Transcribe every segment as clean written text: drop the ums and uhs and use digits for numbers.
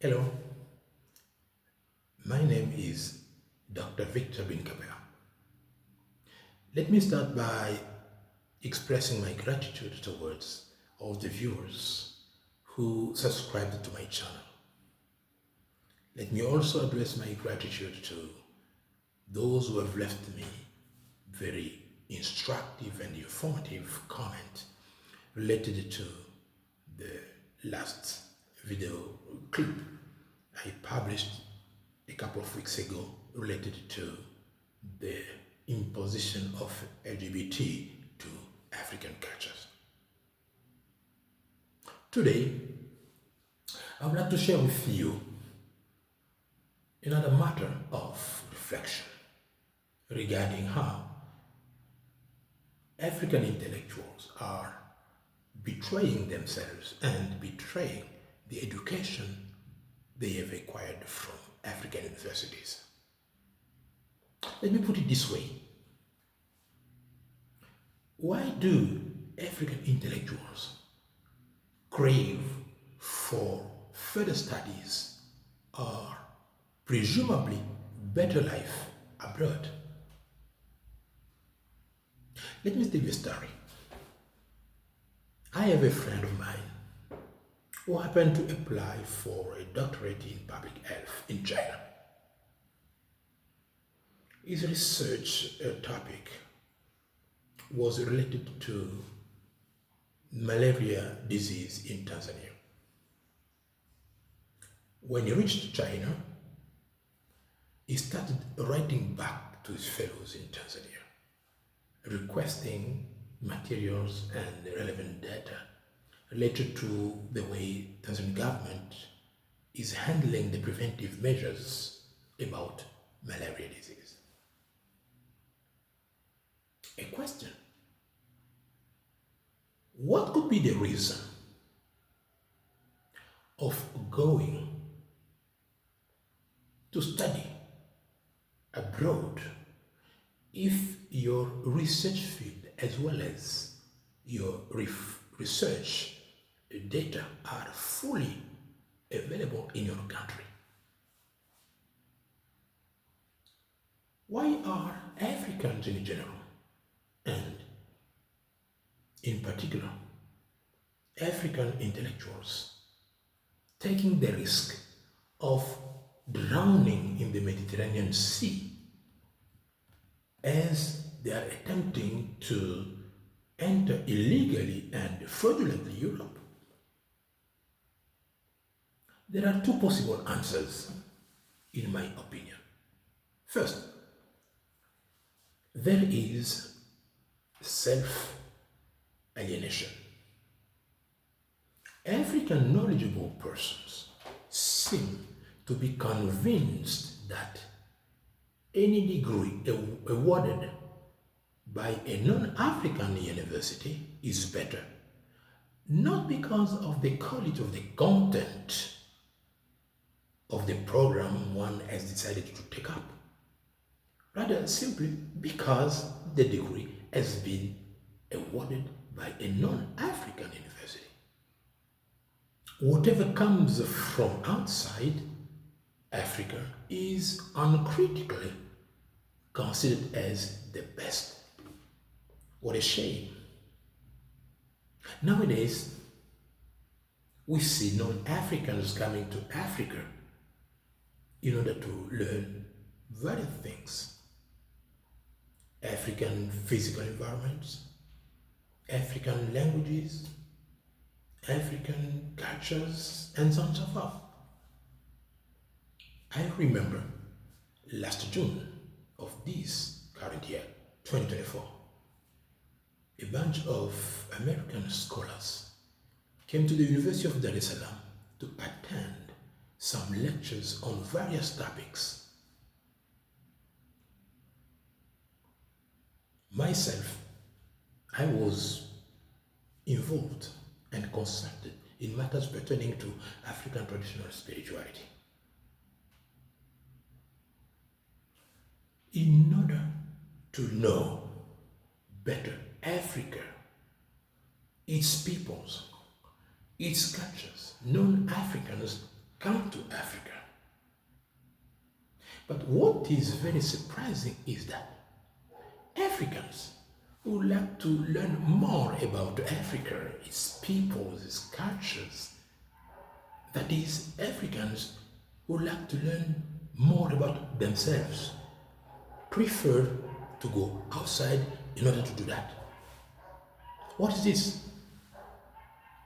Hello, my name is Dr. Victor Bin-Kapela. Let me start by expressing my gratitude towards all the viewers who subscribed to my channel. Let me also address my gratitude to those who have left me very instructive and informative comment related to the last video clip I published a couple of weeks ago related to the imposition of LGBT to African cultures. Today, I would like to share with you another matter of reflection regarding how African intellectuals are betraying themselves and betraying the education they have acquired from African universities. Let me put it this way. Why do African intellectuals crave for further studies or presumably better life abroad? Let me tell you a story. I have a friend of mine who happened to apply for a doctorate in public health in China. His research topic was related to malaria disease in Tanzania. When he reached China, he started writing back to his fellows in Tanzania, requesting materials and relevant data related to the way Tanzanian government is handling the preventive measures about malaria disease. A question: what could be the reason of going to study abroad if your research field as well as your research data are fully available in your country? Why are Africans in general, and in particular African intellectuals, taking the risk of drowning in the Mediterranean Sea as they are attempting to enter illegally and fraudulently Europe? There are two possible answers, in my opinion. First, there is self-alienation. African knowledgeable persons seem to be convinced that any degree awarded by a non-African university is better, not because of the quality of the content of the program one has decided to take up, rather simply because the degree has been awarded by a non-African university. Whatever comes from outside Africa is uncritically considered as the best. What a shame. Nowadays, we see non-Africans coming to Africa in order to learn various things. African physical environments, African languages, African cultures, and so on and so forth. I remember last June of this current year, 2024, a bunch of American scholars came to the University of Dar es Salaam to attend some lectures on various topics. Myself, I was involved and consulted in matters pertaining to African traditional spirituality. In order to know better Africa, its peoples, its cultures, non-Africans come to But what is very surprising is that Africans who like to learn more about Africa, its peoples, its cultures, that is, Africans who like to learn more about themselves, prefer to go outside in order to do that. What is this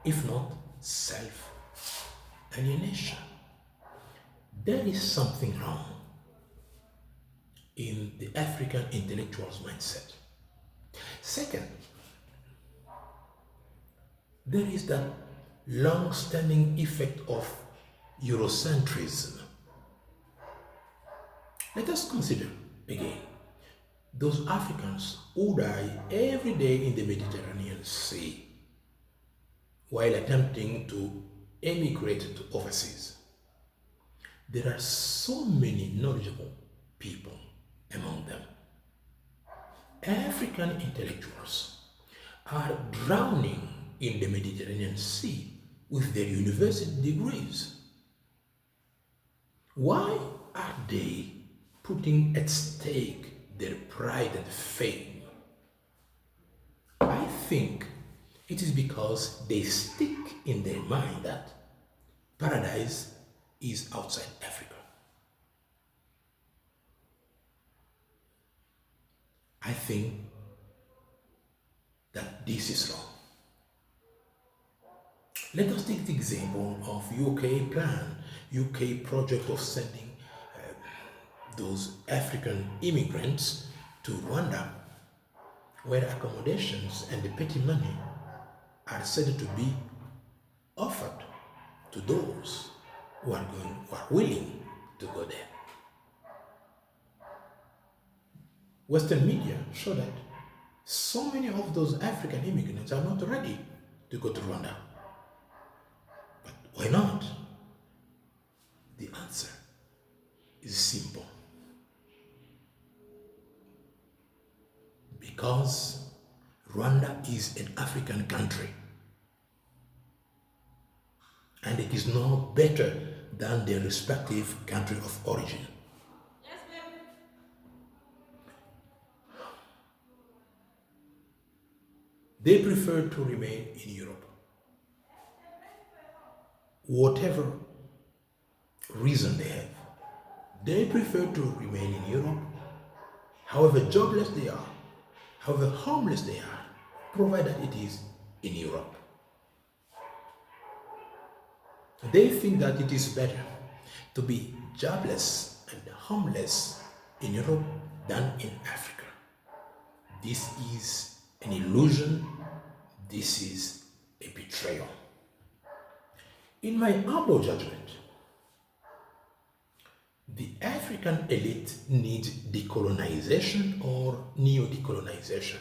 if not self-alienation? There is something wrong in the African intellectual's mindset. Second, there is that long-standing effect of Eurocentrism. Let us consider again those Africans who die every day in the Mediterranean Sea while attempting to emigrate to overseas. There are so many knowledgeable people among them. African intellectuals are drowning in the Mediterranean Sea with their university degrees. Why are they putting at stake their pride and fame? I think it is because they stick in their mind that paradise is outside Africa. I think that this is wrong. Let us take the example of UK project of sending those African immigrants to Rwanda, where accommodations and the petty money are said to be offered to those who are willing to go there. Western media show that so many of those African immigrants are not ready to go to Rwanda. But why not? The answer is simple. Because Rwanda is an African country, and it is no better than their respective country of origin. Yes, ma'am. They prefer to remain in Europe. Whatever reason they have, they prefer to remain in Europe, however jobless they are, however homeless they are, provided it is in Europe. They think that it is better to be jobless and homeless in Europe than in Africa. This is an illusion. This is a betrayal. In my humble judgment, the African elite needs decolonization or neo-decolonization.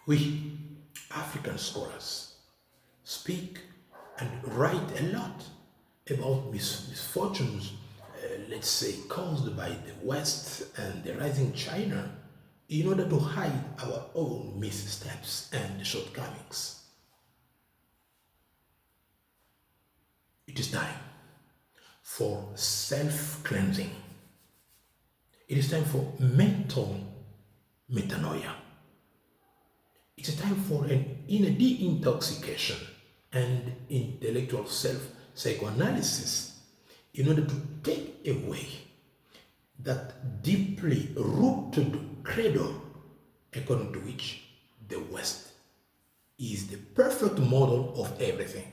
We, African scholars, speak and write a lot about misfortunes, let's say, caused by the West and the rising China in order to hide our own missteps and shortcomings. It is time for self-cleansing. It is time for mental metanoia. It is time for an inner deintoxication and intellectual self-psychoanalysis in order to take away that deeply rooted credo according to which the West is the perfect model of everything.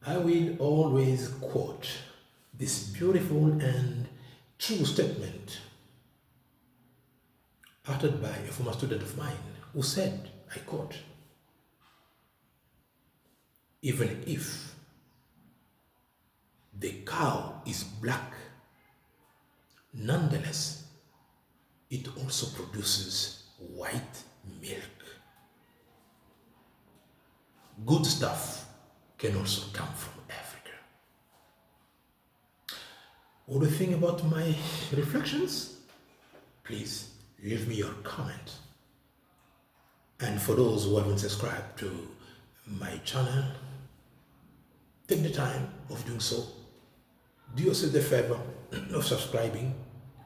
I will always quote this beautiful and true statement uttered by a former student of mine who said, I quote, "Even if the cow is black, nonetheless, it also produces white milk." Good stuff can also come from Africa. What do you think about my reflections? Please leave me your comment. And for those who haven't subscribed to my channel, take the time of doing so Do yourself the favor of subscribing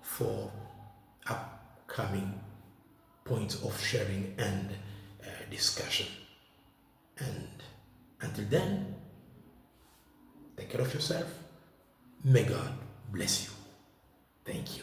for upcoming points of sharing and discussion. And until then, take care of yourself. May God bless you. Thank you.